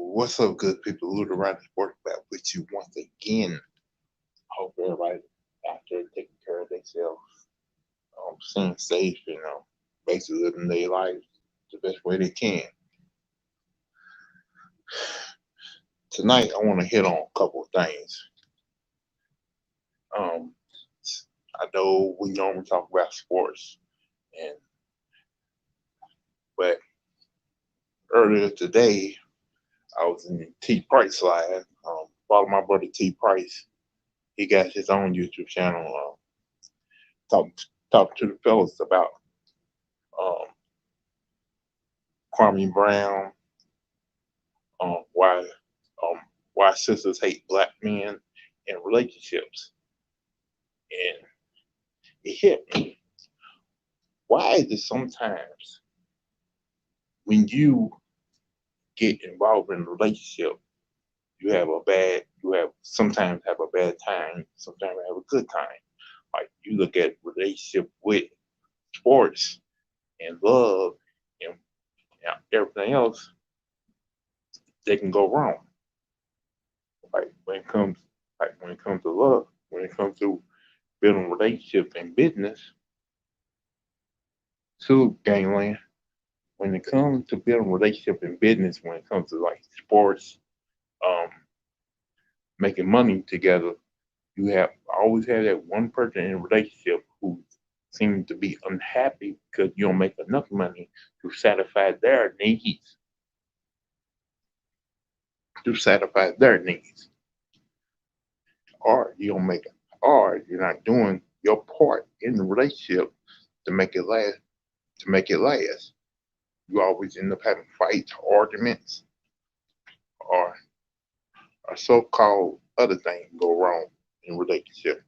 What's up, good people? Louthewritersports back with you once again. Hope everybody out there taking care of themselves, staying safe, basically living their lives the best way they can. Tonight, I want to hit on a couple of things. Um, I know we normally talk about sports, and but earlier today, I was in T Price Live. Follow my brother T Price. He got his own YouTube channel. Talk talk to the fellas about um, Kwame Brown, why um, why sisters hate black men in relationships, and it hit me. Why is it sometimes when you get involved in a relationship, you have sometimes have a bad time, sometimes have a good time. Like you look at relationship with sports and love and everything else, they can go wrong. Like when it comes to love, when it comes to building relationships and business, to gangland, when it comes to building relationship and business, when it comes to like sports, um, making money together, you have always have that one person in a relationship who seems to be unhappy because you don't make enough money to satisfy their needs. To satisfy their needs, or you don't make it, or you're not doing your part in the relationship to make it last. To make it last, you always end up having fights, arguments, or so-called other things go wrong in relationship.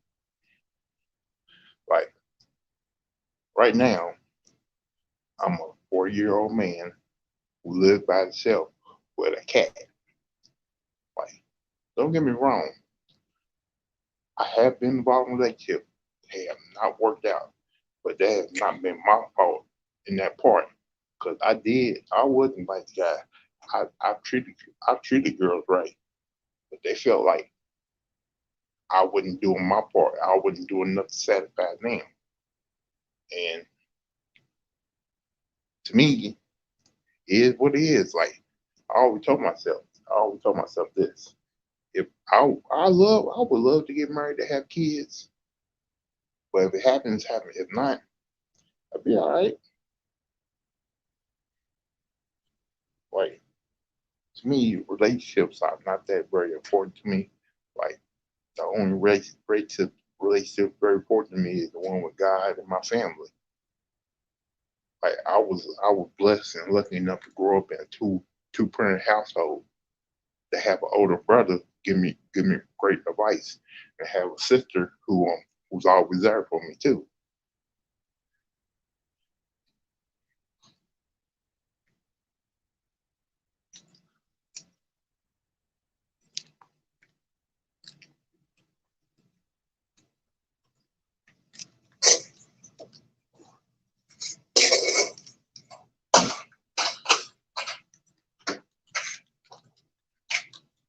Like right now, I'm a 40-year-old man who lives by himself with a cat. Like, don't get me wrong, I have been involved in relationships. They have not worked out, but that has not been my fault in that part. Cause I wasn't like the guy. I treated girls right, but they felt like I wasn't doing my part. I wasn't doing enough to satisfy them. And to me, it is what it is. Like I always told myself this: if I would love to get married to have kids, but if it happens, happen. If not, I'll be all right. Like to me, relationships are not that very important to me. Like the only relationship very important to me is the one with God and my family. Like I was blessed and lucky enough to grow up in a two parent household, to have an older brother give me great advice, and have a sister who's always there for me too.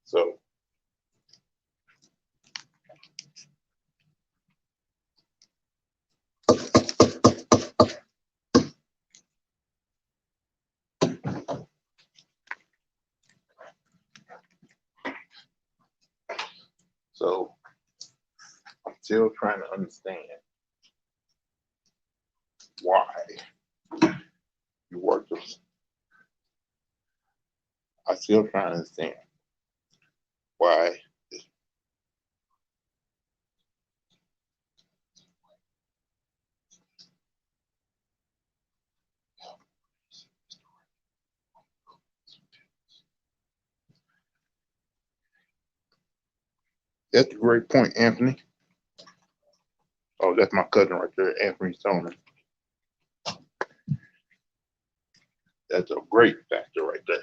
So so I'm still trying to understand why you work this. I still trying to understand why that's a great point, Anthony. Oh, that's my cousin right there, Anthony Stoner. That's a great factor right there.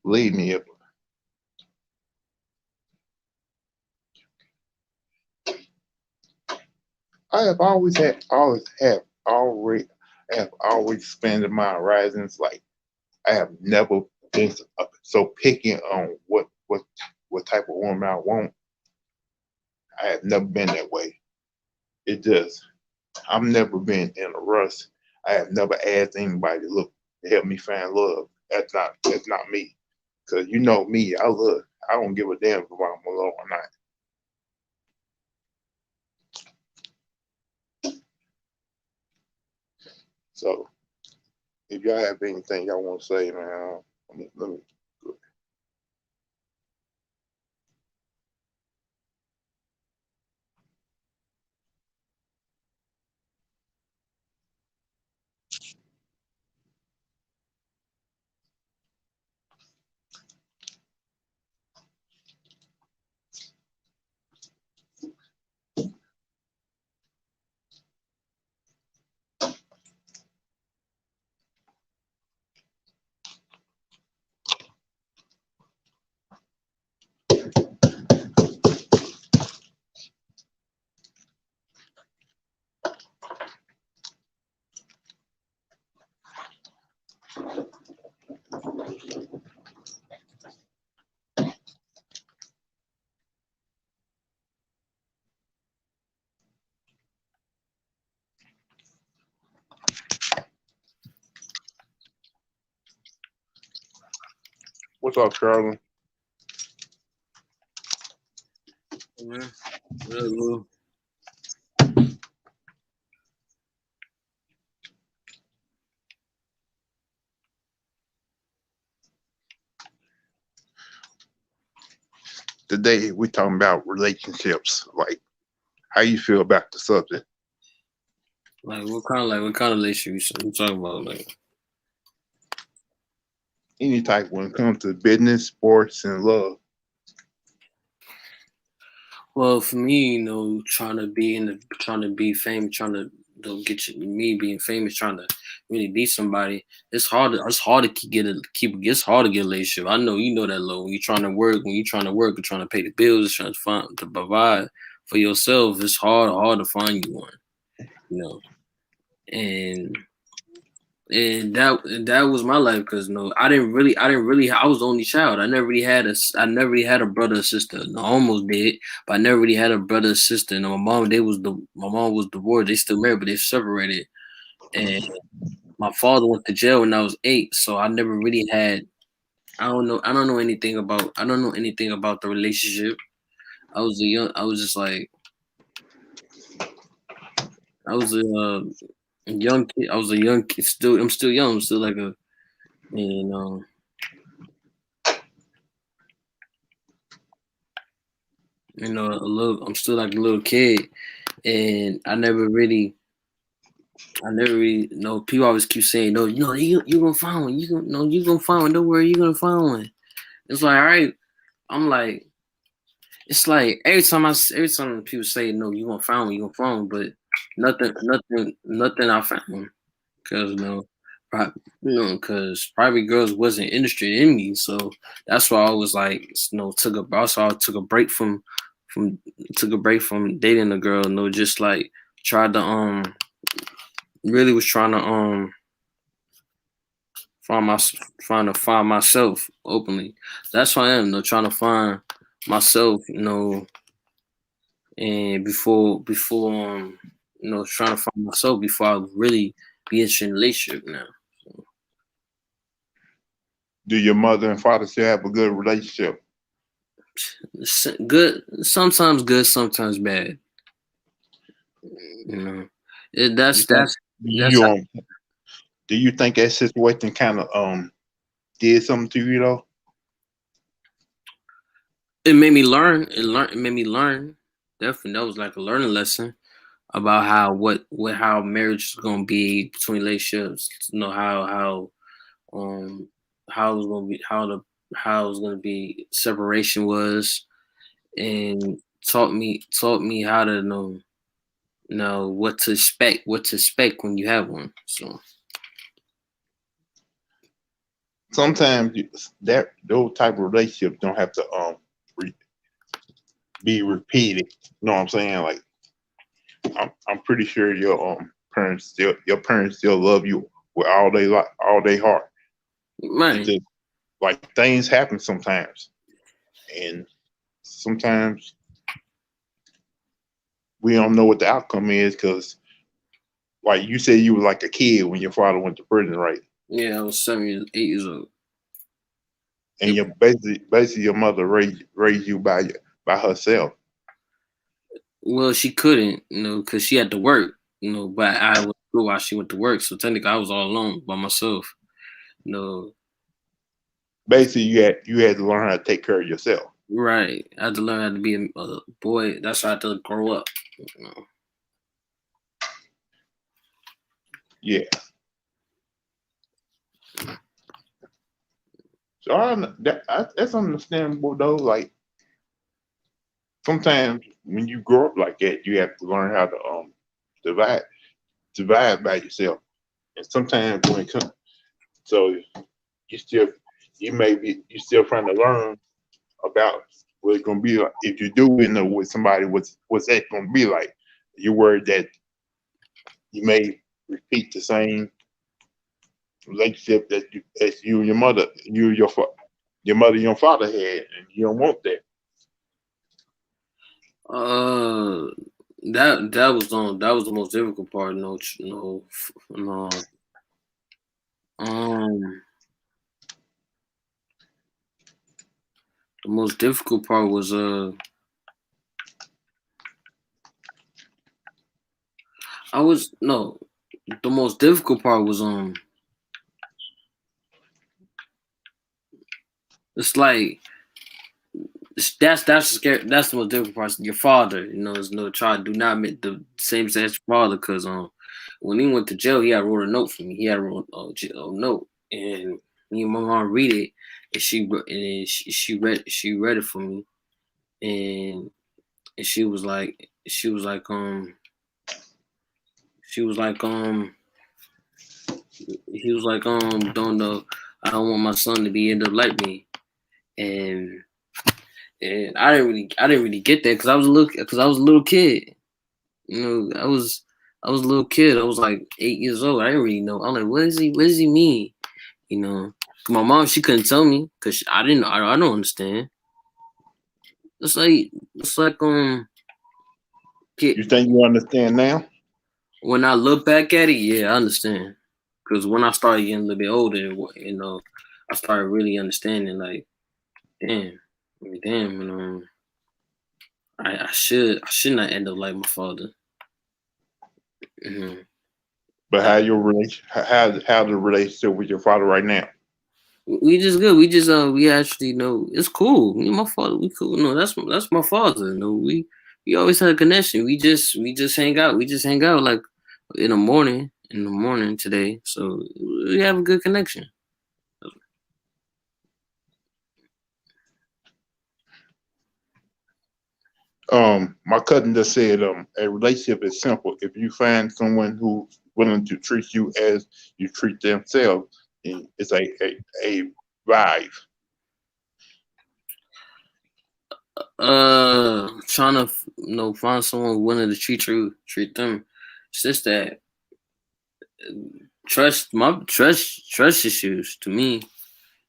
Believe me, I have always expanded my horizons. Like I have never been so picky on what type of woman I want. I have never been that way. It just I've never been in a rush. I have never asked anybody to look to help me find love. That's not me. Cause you know me, I love. I don't give a damn if I'm alone or not. So if y'all have anything y'all want to say, man, let me. What's up, Charlie? Man, well, Today we talking about relationships. Like how you feel about the subject? what kind of relationship you talking about? Like, Any type when it comes to business, sports, and love. well, for me, trying to be famous, trying to get you, me being famous, trying to really be somebody. It's hard. It's hard to keep. It's hard to get a relationship. I know you know that, low. When you're trying to work, and trying to pay the bills, trying to find to provide for yourself, it's hard to find you one. You know, and that was my life because no, I was the only child. I never really had a brother or sister. No, I almost did, but I never really had a brother or sister. And my mom was divorced. They still married, but they separated. And my father went to jail when I was 8, so I never really had. I don't know anything about. I don't know anything about the relationship. I was just like. I was a young kid. I was a young kid. I'm still young. I'm still like a. You know. I'm still like a little kid, and I never really, people always keep saying, no, you gonna find one, you gonna find one, don't worry, you gonna find one. It's like, all right, I'm like, it's like every time people say, no, you gonna find one, you gonna find one, but nothing I found, because because private girls wasn't interested in me, so that's why I was like, also I from took a break from dating a girl, just like tried to really was trying to find my trying to find myself openly. That's why I am, trying to find myself, and trying to find myself before I really be interested in a relationship now. Do your mother and father still have a good relationship? Good, sometimes bad. You know, You think that's you do you think that situation kind of did something to you though? it made me learn. It made me learn. Definitely, that was like a learning lesson about how marriage is gonna be between relationships. Um how it was gonna be how it was gonna be separation was, and taught me how to know what to expect when you have one. So Sometimes that those type of relationships don't have to re, be repeated. You know what I'm saying? Like I'm pretty sure your parents still love you with all they heart. It's Right. just like things happen sometimes, and sometimes we don't know what the outcome is because, like you said, you were like a kid when your father went to prison, right? Yeah, I was 8 years old. And your basically your mother raised you by herself. Well, she couldn't, because she had to work, but I was school while she went to work. So technically, I was all alone by myself. You know, Basically, you had to learn how to take care of yourself. right. I had to learn how to be a boy. That's how I had to grow up. You know. Yeah. So that's understandable though. Like sometimes when you grow up like that, you have to learn how to divide divide by yourself. And sometimes when it comes, so you still you still trying to learn about what it's gonna be like if you do end up with somebody. What's that gonna be like? You're worried that you may repeat the same relationship that as you and your mother, your mother and your father had, and you don't want that. Uh, that was the most difficult part. No. Um, the most difficult part was I was no. The most difficult part was it's like that's scary. That's the most difficult part. Your father, is no try do not make the same as your father, because when he went to jail, he had wrote a note for me. He had wrote a note, and me and my mom read it, and she read it for me, and she was like he was like don't know, I don't want my son to be end up like me, and I didn't really get that because I was a little kid. I was a little kid. I was like 8 years old. I didn't really know. I'm like, what does he mean? You know, my mom, she couldn't tell me because I didn't know. I don't understand. It's like kid, You think you understand now? when I look back at it, yeah, I understand. Because when I started getting a little bit older, I started really understanding. Like, damn, damn, I should not end up like my father. hmm But how the relationship with your father right now? We just good. We actually know it's cool. Me and my father, we cool. No, that's my father. We always had a connection. We just hang out. We just hang out like in the morning today. So we have a good connection. My cousin just said, a relationship is simple. If you find someone who's willing to treat you as you treat themselves, then it's a vibe. Trying to find someone willing to treat them. It's just that trust issues to me.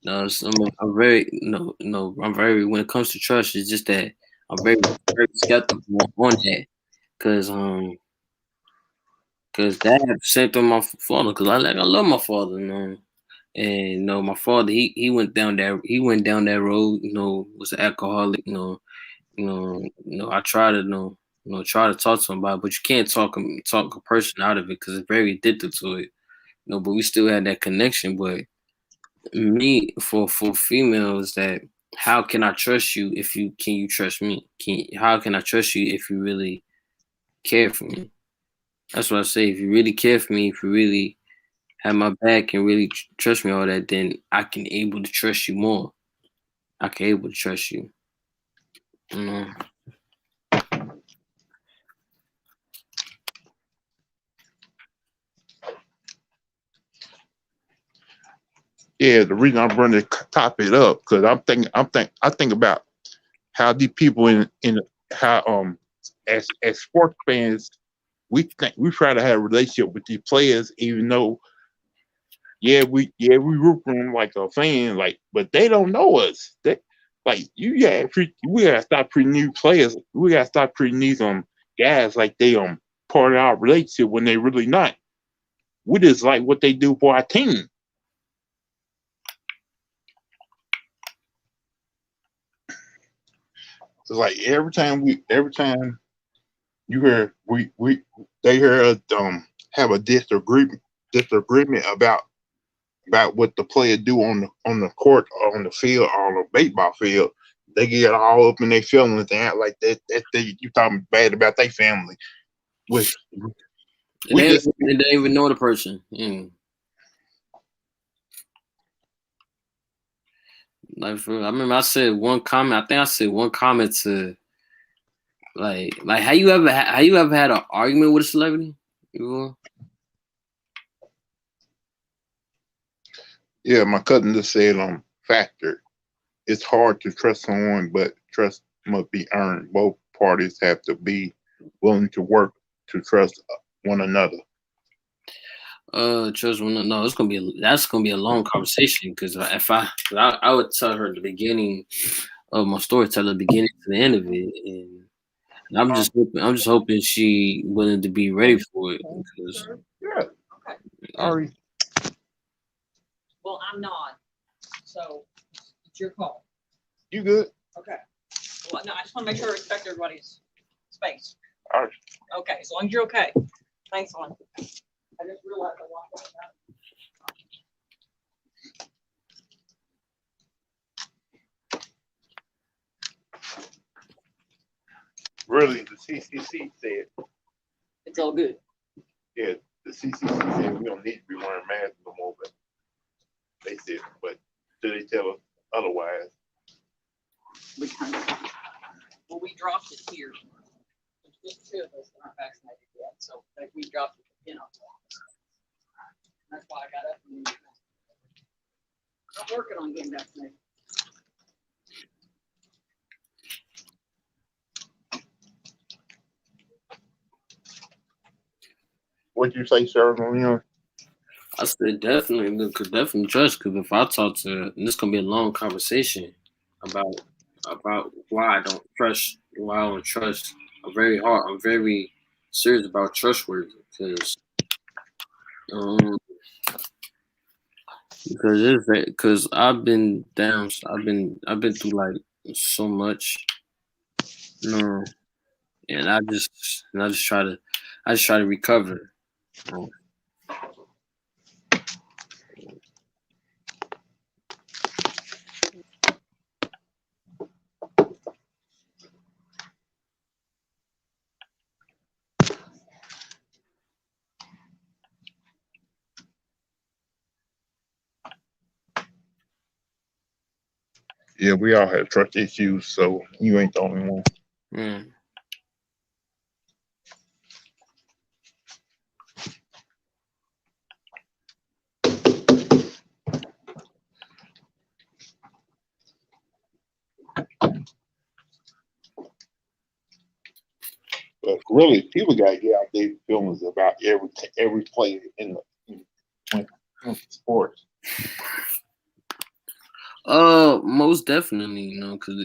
No, so I'm very no. I'm very when it comes to trust. It's just that I'm very skeptical on that because that same thing my father, because I love my father, and my father, he went down that road, was an alcoholic. I try to try to talk to him about it, but you can't talk a person out of it because it's very addicted to it. But we still had that connection. But me, for females, that how can I trust you if you trust me? How can I trust you if you really care for me? That's what I say. If you really care for me, if you really have my back and really trust me, all that, then I can able to trust you more. I can able to trust you. You know. Yeah, the reason I'm bringing the topic up because I think about how these people in how as sports fans we try to have a relationship with these players, even though we root for them like a fan, like, but they don't know us. They like we gotta stop treating new players. We gotta stop treating these guys like they part of our relationship when they really not. We just like what they do for our team. So like every time you hear we they hear us have a disagreement about what the player do on the court or on the field or on the baseball field, they get all up in their feelings and act like that you talking bad about their family. Which we just They don't even know the person. Like I remember I said one comment. I think I said one comment to like how you ever had an argument with a celebrity? Yeah, my cousin just said factor. It's hard to trust someone, but trust must be earned. Both parties have to be willing to work to trust one another. Trust me, no, that's gonna be a long conversation because if I would tell her at the beginning of my story, tell her the beginning to the end of it, and I'm just hoping she willing to be ready for it because Yeah. Okay. Sorry. Well, I'm not. So it's your call. You good? Okay. Well, no, I just want to make sure I respect everybody's space. All right. Okay, as long as you're okay. Thanks, hon. I just realized I walked out. Really, the CCC said, It's all good. yeah, the CCC said we don't need to be wearing masks no more, but they said, but did they tell us otherwise? We kind of, well, we dropped it here. There's just two of us that aren't vaccinated yet, so we dropped it, That's why I got up and I'm working on getting vaccinated. What'd you say, Cheryl? I said definitely trust because if I talk to, and this gonna be a long conversation about why I don't trust, I'm very serious about trustworthy um because I've been down, I've been through like so much, and I just try to recover. Yeah, we all have trust issues, so you ain't the only one. Mm. But really, people gotta get out their feelings about every player in the sports. Most definitely, because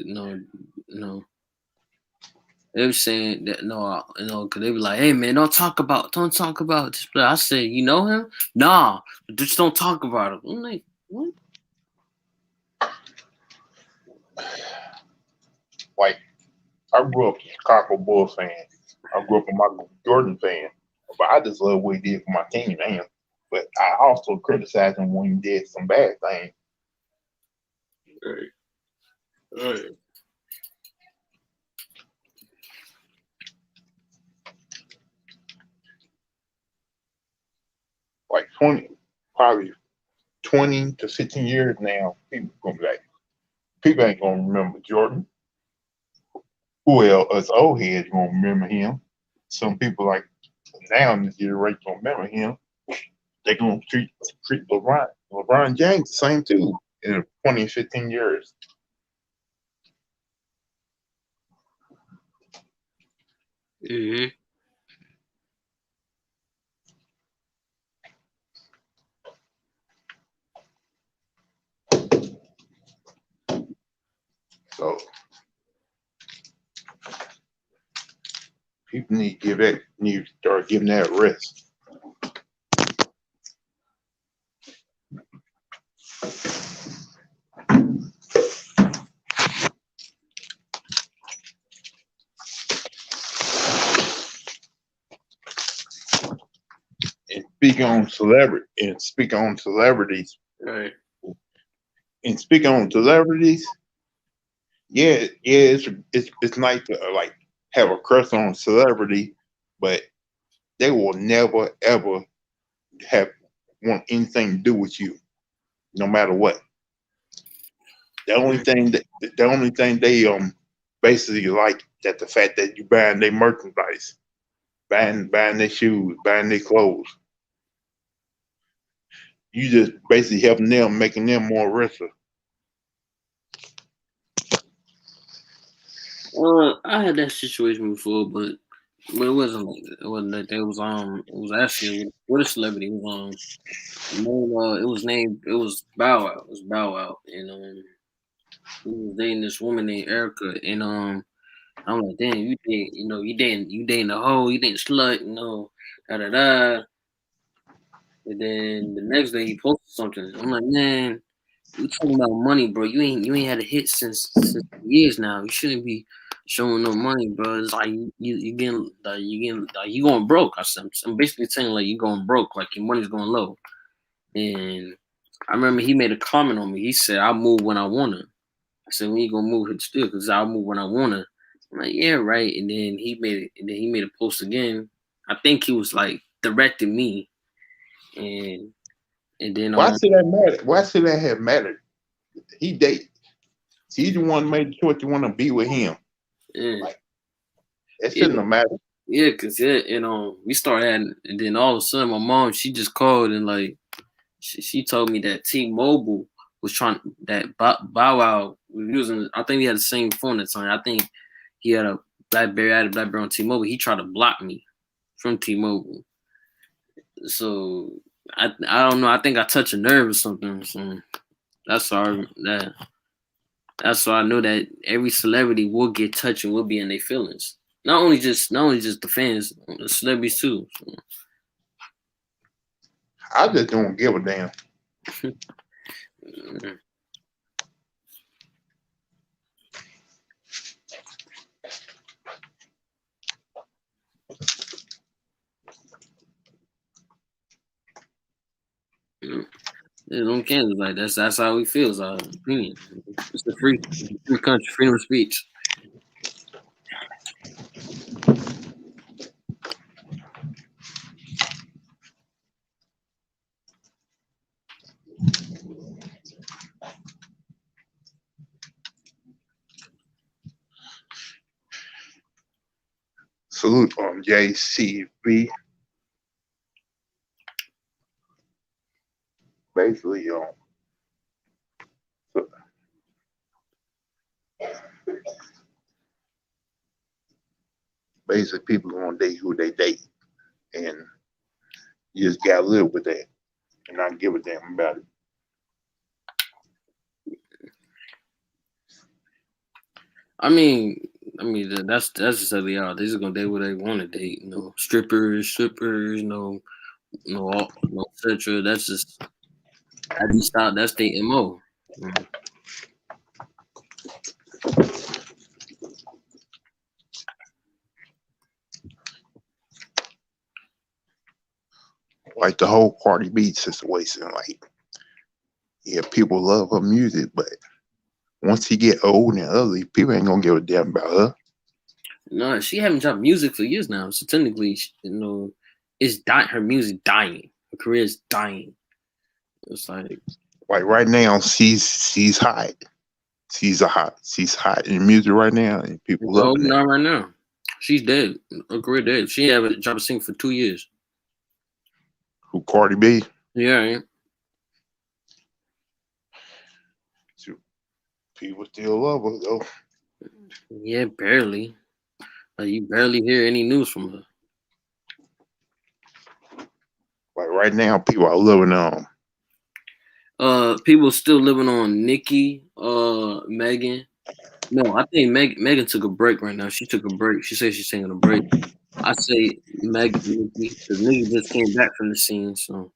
they were saying that because they were like, "Hey man, don't talk about this player." I said, "You know him? Nah, just don't talk about him." I'm like, what? Like, I grew up a Chicago Bulls fan. I grew up a Michael Jordan fan. But I just love what he did for my team, man. But I also criticize him when he did some bad things. Right. Like probably 20 to 15 years now, people ain't gonna remember Jordan. Who else? Us old heads gonna remember him. Some people like now in this generation gonna remember him. They gonna treat LeBron James the same too in 20, 15 years. Mm-hmm. So people need to start giving that rest. And speak on celebrities, Right. and speak on celebrities. Yeah, yeah, it's nice to like have a crush on a celebrity, but they will never ever have want anything to do with you, no matter what. The only thing they basically like that the fact that you buying their merchandise, buying their shoes, buying their clothes. You just basically helping them, making them more richer. Well, I had that situation before, but it wasn't like that. It wasn't that. It was actually with a celebrity. It was Bow Wow. It was Bow Wow, and he was dating this woman named Erica, and I'm like, damn, you dating a hoe, you dating a slut, da da da. And then the next day he posted something. I'm like, man, we talking about money, bro. You ain't had a hit since years now. You shouldn't be showing no money, bro. It's like you going broke. I'm basically saying like you going broke, like your money's going low. And I remember he made a comment on me. He said, "I'll move when I wanna." I said, "When you gonna move it still? Cause I'll move when I wanna." I'm like, "Yeah, right." And then he made a post again. I think he was like directing me, and and then Why should that matter? Why should that have mattered? He date. He's the one made the choice to want to be with him. yeah, Like that yeah, shouldn't have mattered. yeah, cause we started having, and then all of a sudden my mom she just called and like she told me that T-Mobile was trying that Bow Wow was using. I think he had the same phone at the time. I think he had a BlackBerry. I had a BlackBerry on T-Mobile. He tried to block me from T-Mobile. So I don't know. I think I touched a nerve or something. So that's all that. That's why I know that every celebrity will get touched and will be in their feelings. Not only just the fans, the celebrities too. So. I just don't give a damn. It don't care. Like that's how we feel. It's our opinion. It's a free country, freedom of speech. Salute JCB. Basically, so basically people gonna date who they date, and you just gotta live with that and not give a damn about it. I mean, that's just how they are. They just gonna date what they want to date. Strippers, etc. That's the MO. Like the whole Cardi B situation. Like, yeah, people love her music, but once he get old and ugly, people ain't gonna give a damn about her. No, she haven't dropped music for years now. So technically, it's dying. Her music dying. Her career is dying. It's like right now, she's hot. She's hot in music right now, and people loving it. not right now. She's dead. Her career dead. She haven't dropped a single for 2 years. Who Cardi B? Yeah. People still love her though. Yeah, barely. You barely hear any news from her. Like right now, people are living on. People still living on Nicki, Megan, No, I think Megan took a break right now. She took a break. She said she's taking a break. I say Megan, because nigga just came back from the scene. So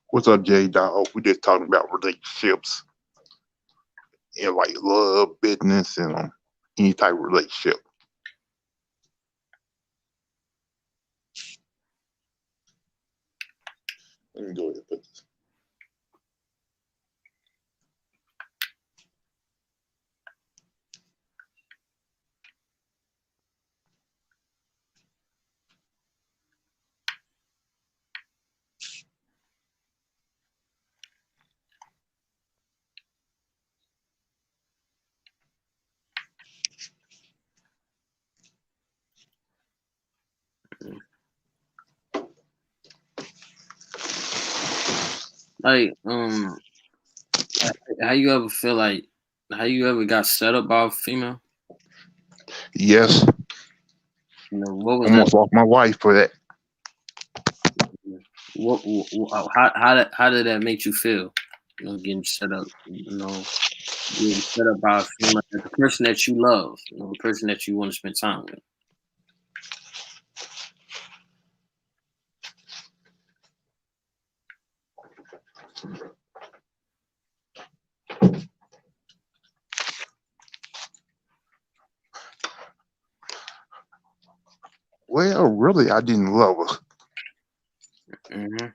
What's up, J Dog? We just talking about relationships and like love, business, and any type of relationship. Let me go ahead and put this. like how you ever feel like how you ever got set up by a female? Yes, You know what was that? almost lost my wife for that. How did that make you feel? You know, getting set up. You know, getting set up by a female, the person that you love. You know, the person that you want to spend time with. Well, really, I didn't love her. Mm-hmm.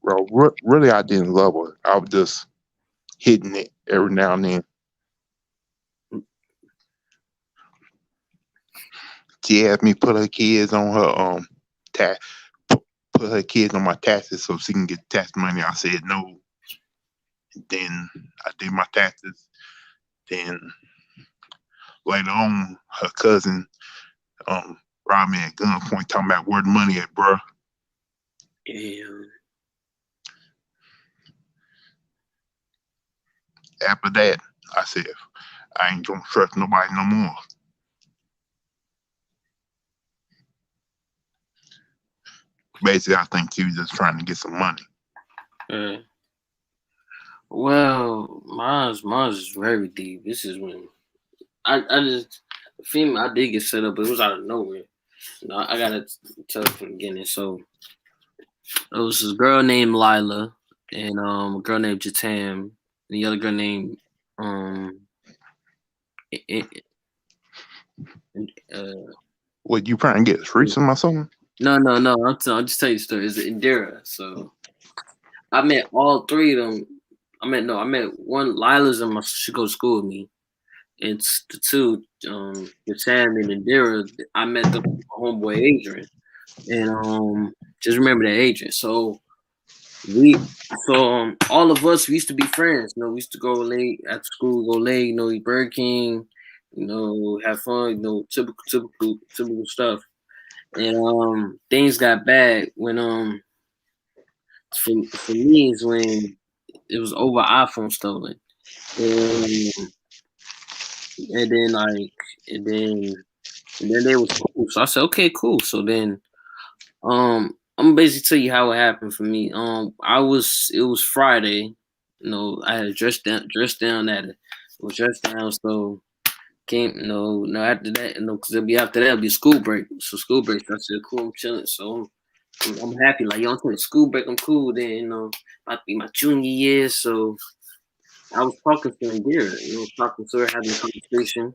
Bro, really, I didn't love her. I was just hitting it every now and then. She asked me put her kids on her tax, put her kids on my taxes so she can get tax money. I said no. Then I did my taxes. Then later on, her cousin robbed me at gunpoint, talking about where the money at, bro. Yeah. After that, I said I ain't gonna trust nobody no more. Basically, I think she was just trying to get some money. Well, mine's is very deep. This is when I just female I did get set up, but it was out of nowhere. You know, I gotta tell it from the beginning. So it was this girl named Lila and a girl named Jatam and the other girl named um I- I- What, you trying to get a threesome or something? no. I'll just tell you the story. It's Indira. So I met all three of them. I met one. Lila's in my she goes to school with me. It's the two, Sam and Indira. I met them my homeboy Adrian, and just remember that Adrian. So we, all of us we used to be friends. You know, we used to go late after school, go late. You know, eat Burger King. You know, have fun. You know, typical stuff. And things got bad when for me is when it was over iPhone stolen. And, and then like and then and then they was cool. So I said, okay, cool. So then I'm gonna basically tell you how it happened for me. It was Friday. You know, I had dressed down at it. It was dressed down, so came no after that, because it'll be school break. So school break, I said, cool, I'm chilling. So I'm happy, like yo, I'm taking school break, I'm cool. Then about to be my junior year, so I was talking to Indira, talking to her, having a conversation,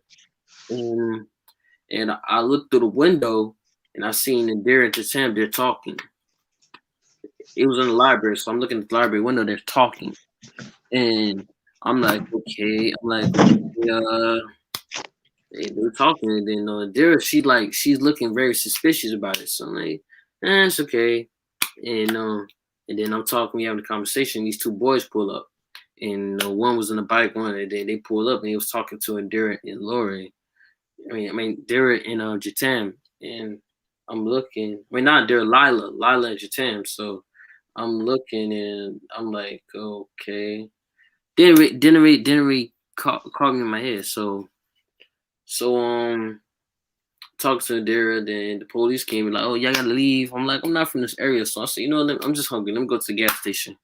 and I looked through the window and I seen Indira and Sam, they're talking. It was in the library, so I'm looking at the library window, they're talking, and I'm like, okay, they were talking, and then Indira, she's looking very suspicious about it. So I'm like, it's okay, and then I'm talking, we having a conversation. These two boys pull up, and one was on the bike, one, and then they pull up, and he was talking to Indira and Lori. I mean, Dara and Jatam, and I'm looking. I mean, not Dara, Lila and Jatam. So I'm looking and I'm like, okay. Didn't really caught me in my head. So talked to Dara, then the police came and like, oh, y'all gotta leave. I'm like, I'm not from this area. So I said, you know what, I'm just hungry. Let me go to the gas station.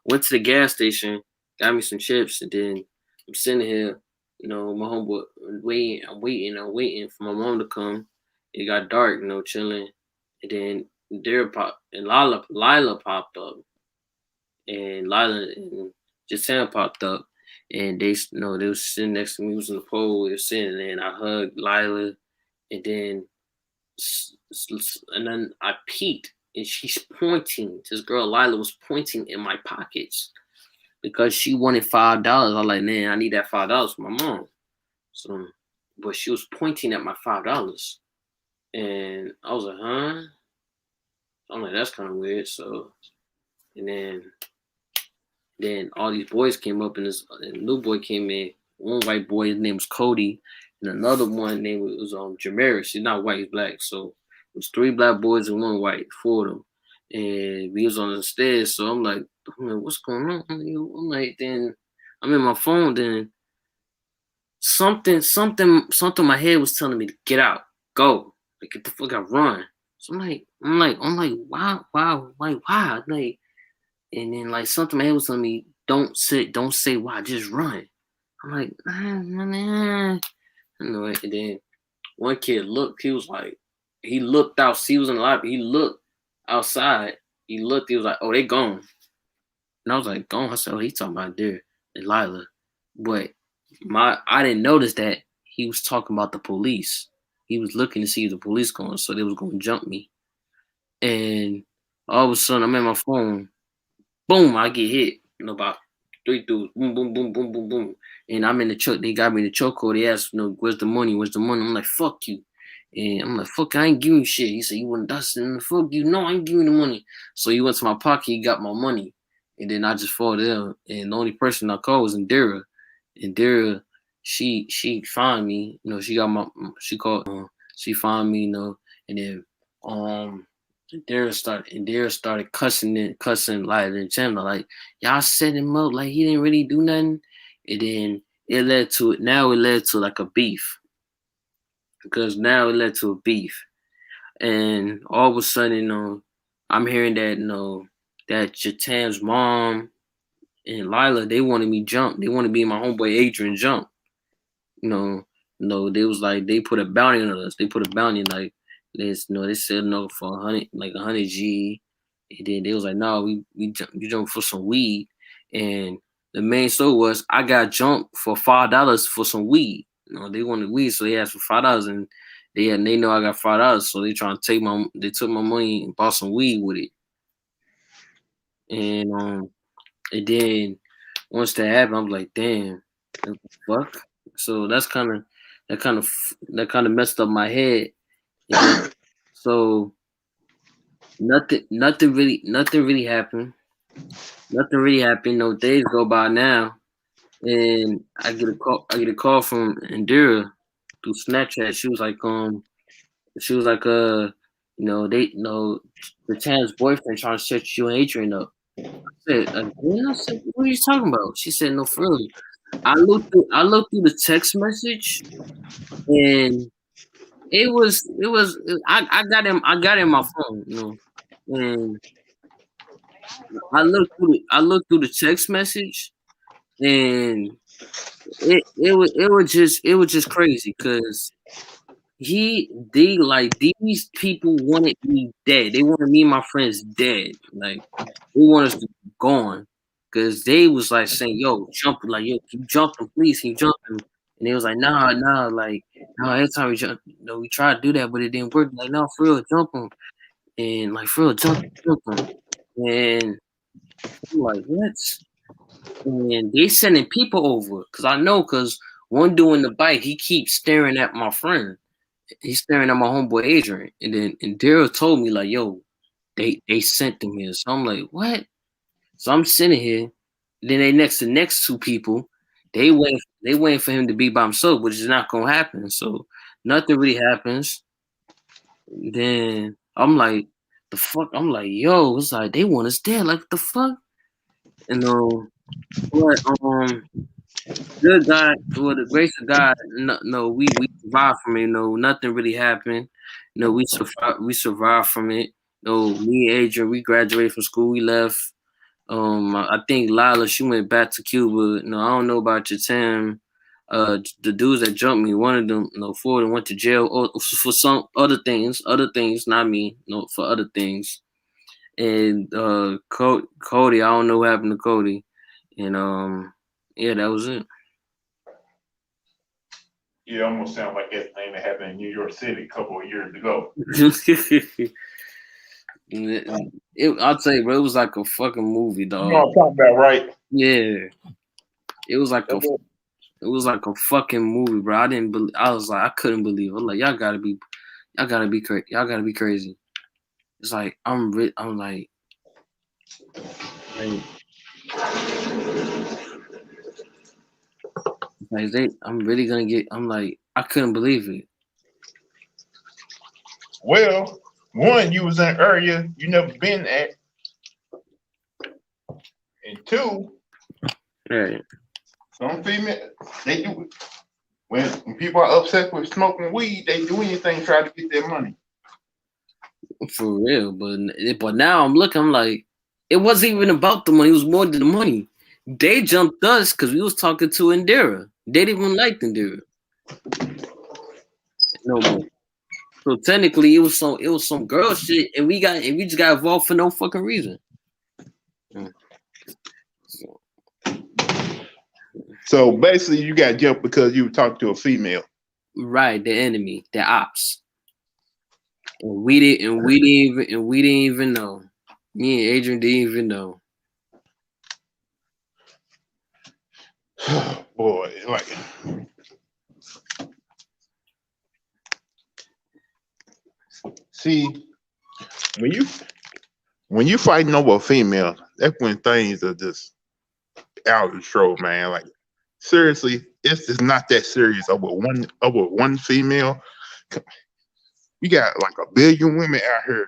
Went to the gas station, got me some chips, and then I'm sitting here, my homeboy waiting, I'm waiting for my mom to come. It got dark, chilling. And then Dara popped and Lila popped up. And Lila and Japan popped up. And they was sitting next to me, we was in the pole, we were sitting, and I hugged Lila, and then I peeked, and she's pointing. This girl Lila was pointing in my pockets because she wanted $5. I was like, man, I need that $5 for my mom. So, but she was pointing at my $5, and I was like, huh? I'm like, that's kind of weird. So, and then all these boys came up, and this new boy came in. One white boy, his name was Cody, and another one name was Jamaris. He's not white, he's black. So it was 3 black boys and 1 white, 4 of them. And we was on the stairs, so I'm like, what's going on? I'm like, then I'm in my phone, then something in my head was telling me to get out, go, like get the fuck out, run. So I'm like, why? Like, and then like something in my head was telling me, don't say why, just run. I'm like, nah. And then one kid looked, he looked out, he was in the lobby, he looked outside, he was like, oh, they gone. And I was like, gone? I said, oh, he talking about there and Lila. But I didn't notice that he was talking about the police. He was looking to see if the police going, so they was gonna jump me. And all of a sudden I'm in my phone, boom, I get hit. About 3 dudes, boom, boom, boom, boom, boom, boom. And I'm in the truck. They got me in the chokehold. They asked, where's the money? Where's the money? I'm like, fuck you. And I'm like, fuck, I ain't giving you shit. He said, you want dust? And fuck you. No, I ain't giving you the money. So he went to my pocket. He got my money. And then I just fall down. And the only person I called was Indira. Indira, she found me. She got she called, she found me, and then, Dara started cussing like the channel, like y'all set him up like he didn't really do nothing. And then it led to like a beef. Because now it led to a beef. And all of a sudden, I'm hearing that that Jatan's mom and Lila, they wanted me jump. They wanted me and my homeboy Adrian jump. They was like they put a bounty on us. They put a bounty like they said no for 100 G, and then they was like, no, we jump for some weed, and the main story was I got jumped for $5 for some weed. They wanted weed, so they asked for $5, and they know I got $5, so they trying to took my money and bought some weed with it, and then once that happened, I'm like, damn, what the fuck. So that kind of messed up my head. And then, so nothing really happened. Nothing really happened. No days go by now, and I get a call from Indira through Snapchat. She was like, the Tan's boyfriend trying to set you and Adrian up. I said, what are you talking about? She said, no, for real. I looked through the text message, and I got it in my phone, and I looked through the text message, and it was just crazy because these people wanted me dead. They wanted me and my friends dead. Like they want us to be gone. Cause they was like saying, yo, jump, like, yo, keep jumping, please, keep jumping. And they was like, nah, like, no, every time we jump, we tried to do that, but it didn't work. Like, no, for real, jump them. And like, for real, jump them. And I'm like, what? And they sending people over. Cause one dude in the bike, he keeps staring at my friend. He's staring at my homeboy Adrian. And Daryl told me, like, yo, they sent them here. So I'm like, what? So I'm sitting here. Then the next 2 people, they waiting for him to be by himself, which is not gonna happen. So nothing really happens. Then I'm like, the fuck? I'm like, yo, it's like they want us dead. Like the fuck? And but good God, for the grace of God, no, we survived from it. No, nothing really happened. No, we survived from it. No, me and Adrian, we graduated from school. We left. I think Lila, she went back to Cuba. No, I don't know about your Tim. The dudes that jumped me, one of them, four of them went to jail for some other things, not me. No, for other things. And Cody, I don't know what happened to Cody. And yeah, that was it. You almost sound like that thing that happened in New York City a couple of years ago. I'll tell you, bro, it was like a fucking movie, dog. You know what I'm talking about, right? Yeah, it was like a fucking movie, bro. I didn't believe. I was like, I couldn't believe it. I'm like, y'all gotta be crazy. Y'all gotta be crazy. It's like I'm like I'm really gonna get. I'm like, I couldn't believe it. Well, one, you was in an area you never been at, and two, Right. some female they do it. When people are upset with smoking weed, they do anything to try to get their money. For real, but now I'm looking. I'm like, it wasn't even about the money. It was more than the money. They jumped us because we was talking to Indira. They didn't even like Indira no more. So technically, it was some girl shit, and we just got involved for no fucking reason. So basically, you got jumped because you were talking to a female. Right, the enemy, the ops, and we didn't even know. Me and Adrian didn't even know. Boy, like see, when you fighting over a female, that's when things are just out of control, man. Like seriously, it's just not that serious over one female. You got like a billion women out here,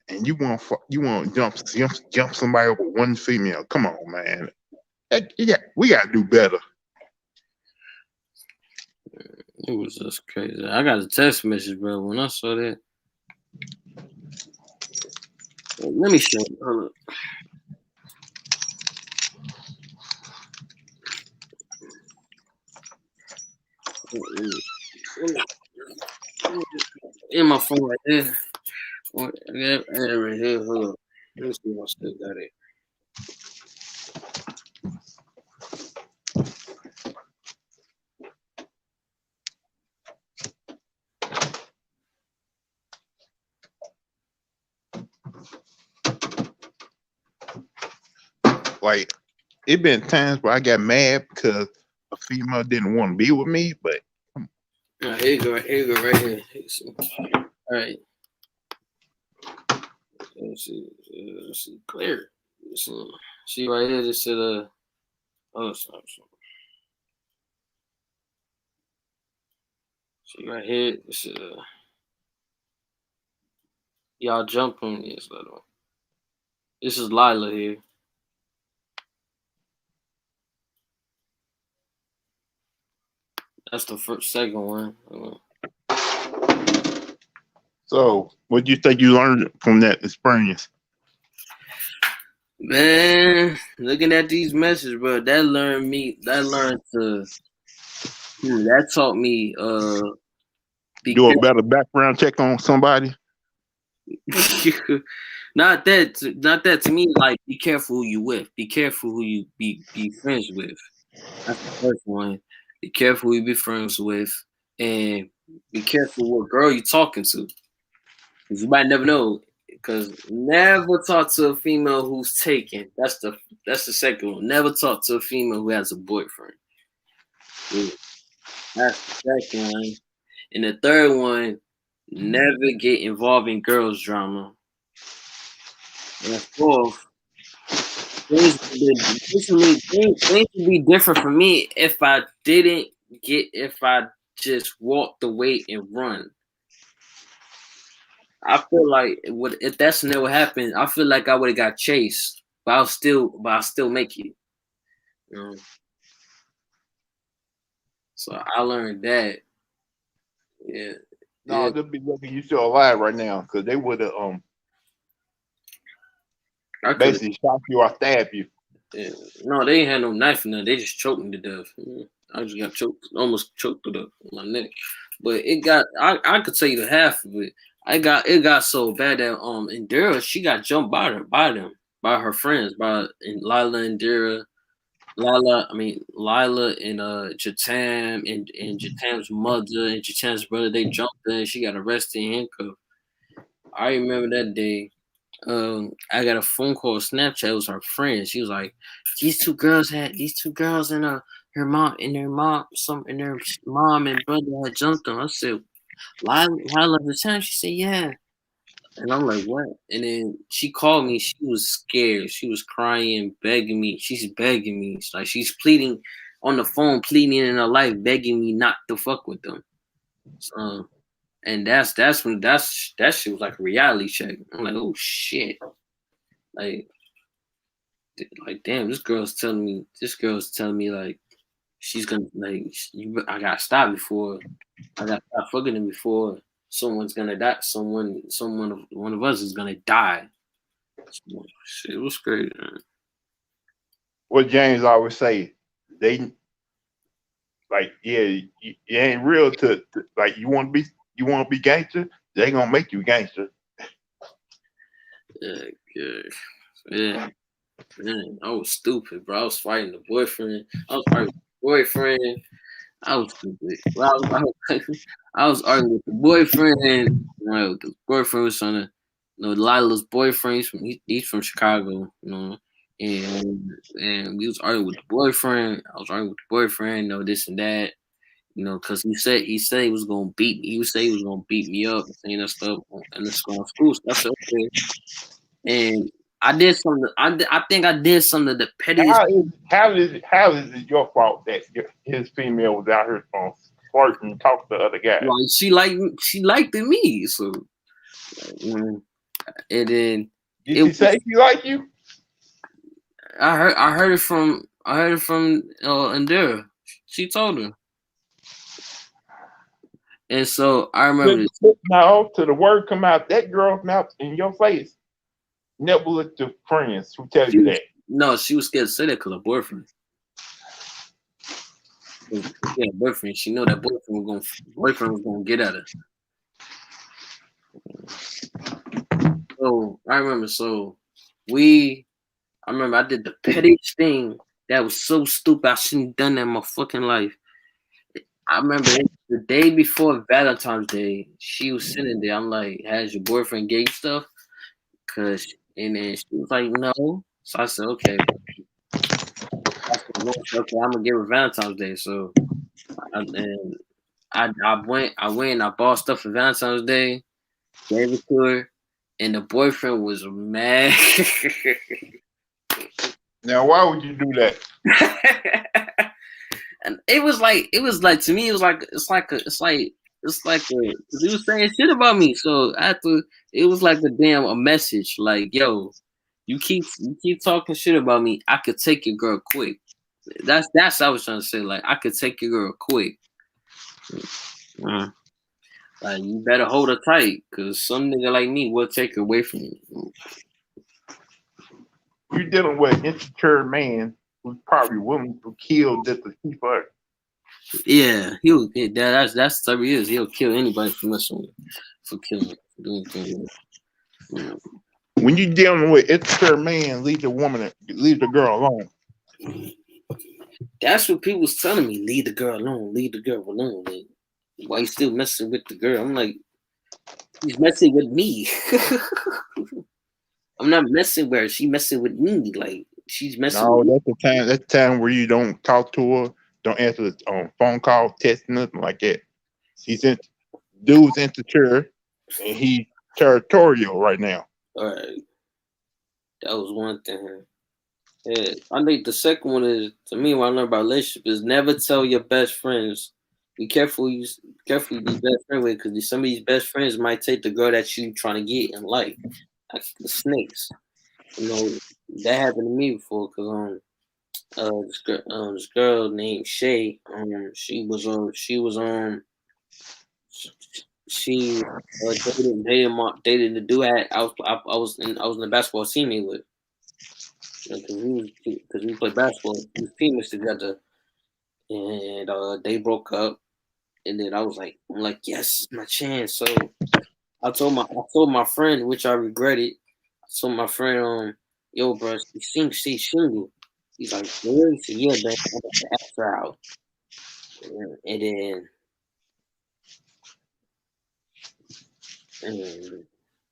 and you want jump somebody over one female. Come on, man. Yeah, we gotta do better. It was just crazy. I got a text message, bro. When I saw that, let me show you. Hold up. In my phone right there. I got it right here. Hold up. Let me see if I still got it. Like it been times where I got mad because a female didn't want to be with me, but Here you go. Here you go. Right here. All right. Let's see. Clear. See right here. This said oh, sorry. See right here. This is y'all jumping. Yes, this is Lila here. That's the second one. so what do you think you learned from that experience? Man, looking at these messages, bro, that taught me Do a better background check on somebody. not that to me, like be careful who you with. Be careful who you be friends with. That's the first one. Be careful who you be friends with, and be careful what girl you talking to, because you might never know. Because never talk to a female who's taken. That's the second one. Never talk to a female who has a boyfriend. Yeah. That's the second one. And the third one, never get involved in girls drama. And the fourth, things would be different for me if I just walked away and run. I feel like if that scenario happened, I feel like I would have got chased, but I'll still make it. You know? So I learned that. Yeah, No, yeah. they'll be lucky you still alive right now, because they would have I could. basically shot you or stabbed you. Yeah. No, they ain't had no knife in there. They just choked me to death. I just got choked, almost choked to the my neck. But it got. I could tell you the half of it. It got so bad that Indira, she got jumped by her friends, by Lila and Indira. Lila and Jatam and Jatam's mother and Jatam's brother, they jumped her and she got arrested and handcuffed. I remember that day. I got a phone call, Snapchat. It was her friend. She was like, these two girls and their mom and brother had jumped them. I said, Lila the time. She said, yeah. And I'm like, what? And then she called me. She was scared. She was crying, begging me. She's begging me. It's like she's pleading on the phone, pleading in her life, begging me not to fuck with them. So, and that's when that shit was like a reality check. I'm like, oh shit. Like damn, this girl's telling me like she's gonna like I gotta stop before I gotta stop fucking him before someone's gonna die. One of us is gonna die. Shit, it was crazy, man. What James always say, they like, yeah, you ain't real to like you want to be gangster, they gonna make you gangster. Yeah, yeah, yeah. Man, I was stupid, bro. I was fighting the boyfriend. I was fighting the boyfriend. I was stupid. Well, I was arguing with the boyfriend, and the boyfriend was trying to, Lila's boyfriend. He's from Chicago, and we was arguing with the boyfriend. I was arguing with the boyfriend, this and that, because he said he was gonna beat me. He would say he was gonna beat me up and saying that stuff in the school. So I said okay, and I did something. I think I did some of the pettiest. How is it your fault that his female was out here flirting and talking to other guys? Like she liked me, so and then Did it she say was, she like you? I heard it from Indira. She told her, and so I remember this. Now, to the word come out that girl's mouth in your face. Never look to friends who tell She you was that. no, she was scared to say that because her boyfriend. Yeah, boyfriend. She know that boyfriend was gonna get at her. So I remember. I remember I did the pettiest thing that was so stupid. I shouldn't have done that in my fucking life. I remember the day before Valentine's Day, she was sitting there. I'm like, "Has your boyfriend gay stuff?" And then she was like, "No." So I said, "Okay." I said, "Well, okay, I'm gonna give her Valentine's Day." So and I went and I bought stuff for Valentine's Day, gave it to her, and the boyfriend was mad. Now, why would you do that? And it was like to me, cause he was saying shit about me. So after it was like a message, like, yo, you keep talking shit about me, I could take your girl quick. That's what I was trying to say. Like, I could take your girl quick. Like, you better hold her tight, cause some nigga like me will take her away from you. You're dealing with an insecure man who's probably willing to kill just to keep her. Yeah, that's the type he is. He'll kill anybody for messing with, for killing, for doing things. When you're dealing with an insecure man, leave the girl alone. That's what people was telling me. Leave the girl alone. Leave the girl alone. Like, why you still messing with the girl? I'm like, he's messing with me. I'm not messing with her. She messing with me. Like, she's messing No, with me. that's the time. That's the time where you don't talk to her, don't answer the phone call, text, nothing like that. Dude's insecure, and he's territorial right now. All right, that was one thing. Yeah, I think the second one is, to me, when I learned about relationship, is never tell your best friends Be careful. Careful. You be best friend with because some of these best friends might take the girl that you trying to get in life, like the snakes. You know that happened to me before because this girl named Shay. She dated the dude I was in the basketball teammate with. Because we played basketball, we was teammates together, and they broke up. And then I'm like, yes, my chance. So I told my friend, which I regretted. I told my friend, yo, bro, she's single. He's like, really? He said, yeah, man, I'm about to ask her out. And then, and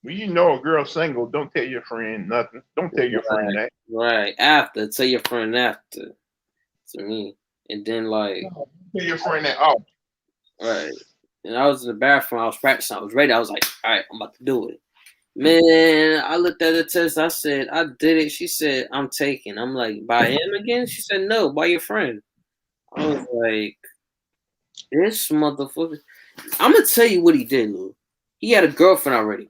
When you know a girl single, don't tell your friend nothing. Don't tell your friend that. right after, tell your friend after to me. And then Tell your friend that. Oh, right. And I was in the bathroom, I was practicing, I was ready. I was like, all right, I'm about to do it. Man, I looked at the test. I said, I did it. She said, I'm taking. I'm like, by him again? She said, no, by your friend. I was like, this motherfucker. I'm going to tell you what he did, Lou. He had a girlfriend already.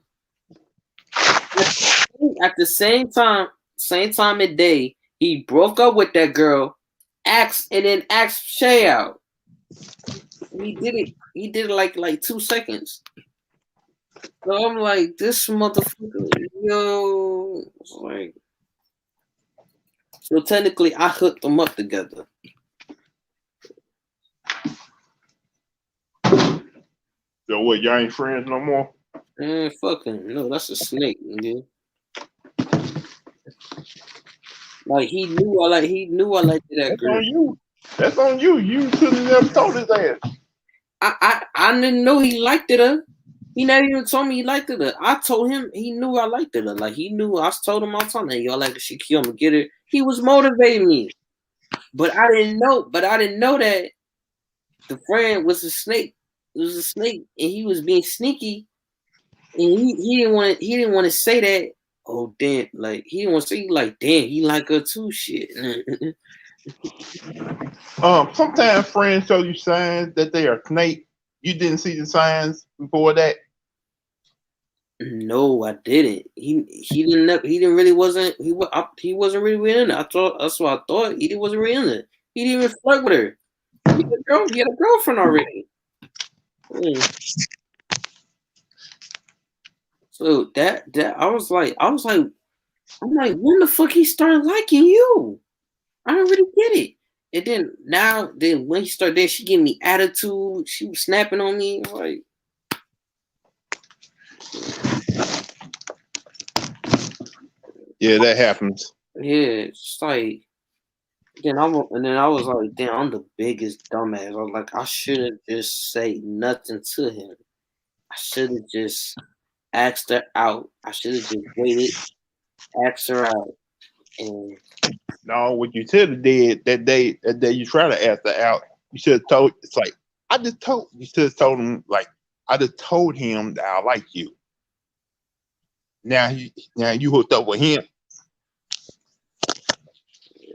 At the same time of day, he broke up with that girl, asked Shay out. He did it like 2 seconds. So I'm like, this motherfucker, yo, like, so technically, I hooked them up together. so what? Y'all ain't friends no more? Man, fuck him. No, that's a snake, nigga. Like he knew I liked that That's girl. on you. That's on you. You should have never told his ass. I didn't know he liked it. He never even told me he liked it. I told him he knew I liked it. Like he knew. I told him all the time, hey, y'all like she cute, I'm gonna get her. He was motivating me, but I didn't know. But I didn't know that the friend was a snake. It was a snake, and he was being sneaky. And he didn't want to say that. Oh damn! Like he didn't want to say like damn. He like her too. Shit. Sometimes friends show you signs that they are snake. You didn't see the signs before that. No, I didn't. He didn't really wasn't he wasn't really in it. I thought that's what I thought. He wasn't really in it. He didn't even flirt with her. He had a girlfriend already. So that I'm like, when the fuck he started liking you? I don't really get it. And then when he started, then she gave me attitude. She was snapping on me. Like, Yeah, that happens. yeah, it's like. Then I was like, damn, I'm the biggest dumbass. I was like, I shouldn't just say nothing to him. I should have just asked her out. I should have just waited, asked her out, and No, what you should have did that day you try to ask her out, you should have told. It's like you should have told him like I just told him that I like you. Now you hooked up with him.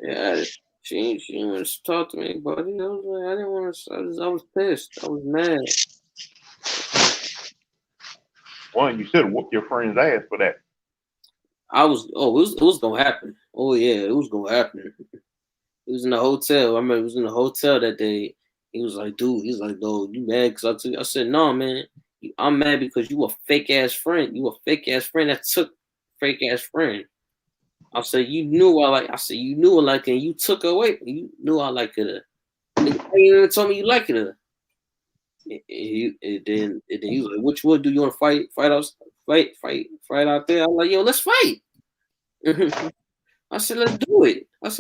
yeah, she didn't want to talk to me, buddy. I was like, I didn't want to. I was pissed. I was mad. One, you should have whooped your friend's ass for that. It was gonna happen. Oh yeah, it was gonna happen. It was in the hotel. I remember it was in the hotel that day. He was like, dude, he's like, no, you mad? I said, no, man. I'm mad because you a fake ass friend. You a fake ass friend that took fake ass friend. I said, you knew you knew I like it and you took her away. You knew I liked her. You even told me you liked her. And then he was like, which one do you want to fight out there? I'm like, yo, let's fight. I said, let's do it. Let's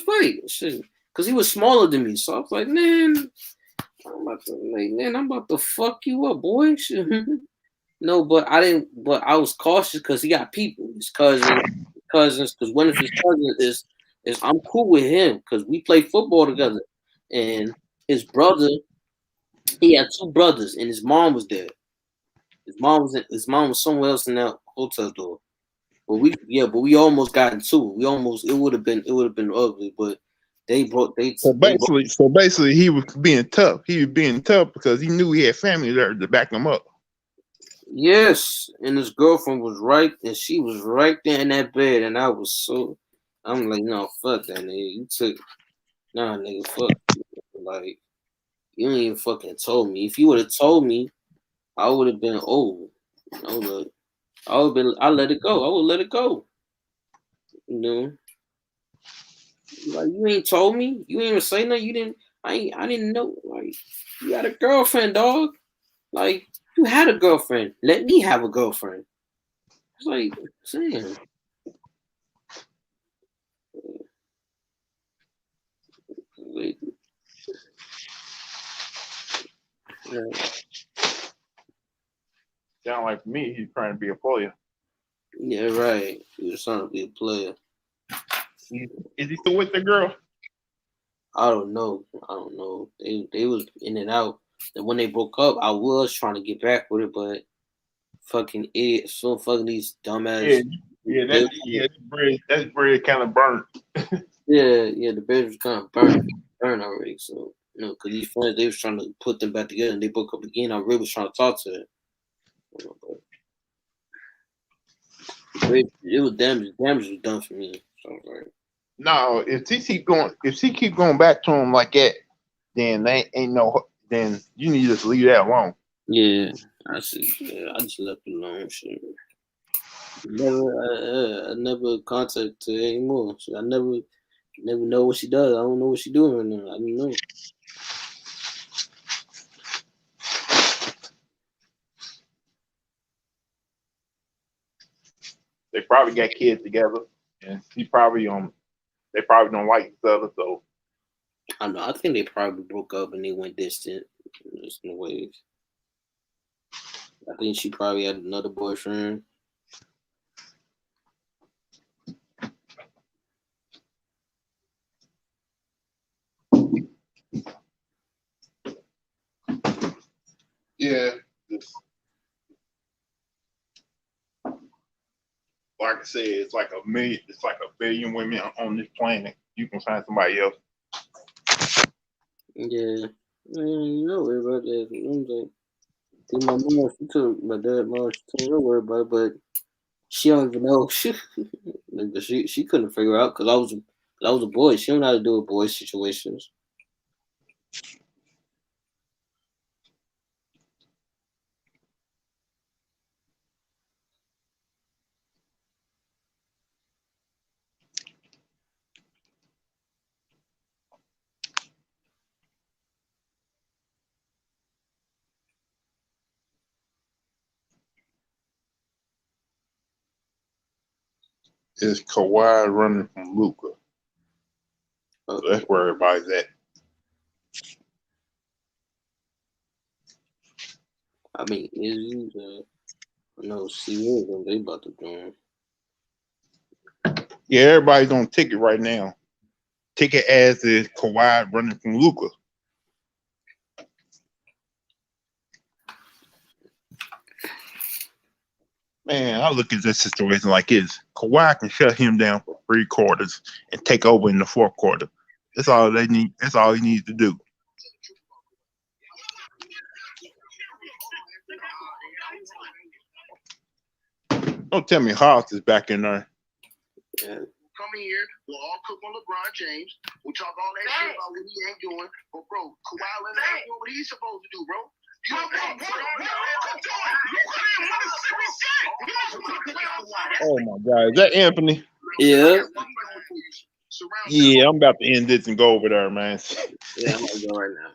fight. Because he was smaller than me. So I was like, man, I'm about to fuck you up, boy. No, but I was cautious because he got people. His cousins, because one of his cousins is I'm cool with him because we play football together. And his brother, he had two brothers, and his mom was there. His mom was somewhere else in that hotel door. But we almost got into it. It would have been ugly, but they brought So they brought, basically, he was being tough. He was being tough because he knew he had family there to back him up. yes, and his girlfriend was right, and she was right there in that bed, and I'm like, no, fuck that nigga. You took nah, nigga, fuck. Like, you ain't even fucking told me. If you would have told me, I would have been old. I would I let it go. I would let it go. You know, like you ain't told me. You ain't even say nothing. You didn't. I didn't know. Like you got a girlfriend, dog. Like you had a girlfriend. Let me have a girlfriend. It's like, saying. Like, yeah, Sound like me, he's trying to be a player. yeah, right. He was trying to be a player. Is he still with the girl? I don't know. I don't know. They was in and out. And when they broke up, I was trying to get back with it, but fucking idiot, so fucking these Yeah, dumbass. yeah, They, that bread kind of burnt. yeah, the bed was kind of burned already. So because these friends they was trying to put them back together, and they broke up again. I really was trying to talk to them. It was damage. Damage was done for me. So I was like, No, if she keep going back to him like that, then they ain't no. Then you need to just leave that alone. yeah, I see. Yeah, I just left it alone. Shit. I never contacted her anymore. So I never know what she does. I don't know what she doing right now. I don't know. They probably got kids together, and they probably don't like each other. So I don't know. I think they probably broke up and they went distant. Just in a way. I think she probably had another boyfriend. yeah, like I said, it's like a million. It's like a billion women on this planet. You can find somebody else. Yeah. You know about that. I'm like, think my mom, she took my dad, mom, she told me don't worry about it, but she don't even know. She couldn't figure out because I was a boy. She don't know how to deal with boy situations. It's Kawhi running from Luka. So that's where everybody's at. I mean, is no, see, they about to join. Yeah, everybody's on ticket right now. Ticket as is Kawhi running from Luka. Man, I look at this situation like this. Kawhi can shut him down for 3 quarters and take over in the fourth quarter. That's all they need. That's all he needs to do. Don't tell me Hawks is back in there. Yeah. Come in here, we'll all cook on LeBron James. We'll talk all that shit about what he ain't doing. But bro, Kawhi Leonard doing what he's supposed to do, bro. Oh my God, is that Anthony? Yeah. Yeah, I'm about to end this and go over there, man. Yeah, I'm gonna go right now.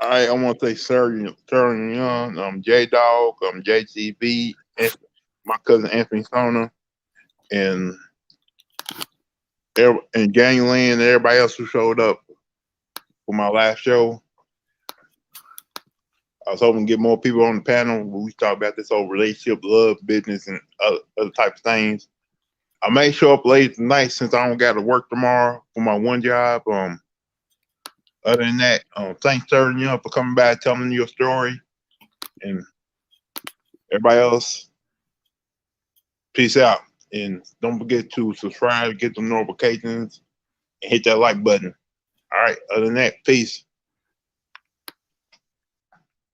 All right, I want to say Sterling Young, J Dog, JCB, my cousin Anthony Stoner, and Gangland, and everybody else who showed up for my last show. I was hoping to get more people on the panel. We talk about this whole relationship, love, business, and other types of things. I may show up late tonight since I don't got to work tomorrow for my one job. Other than that, thanks, Sterling Young, for coming by, telling your story, and everybody else. Peace out. And don't forget to subscribe, get the notifications, and hit that like button. All right. Other than that, peace.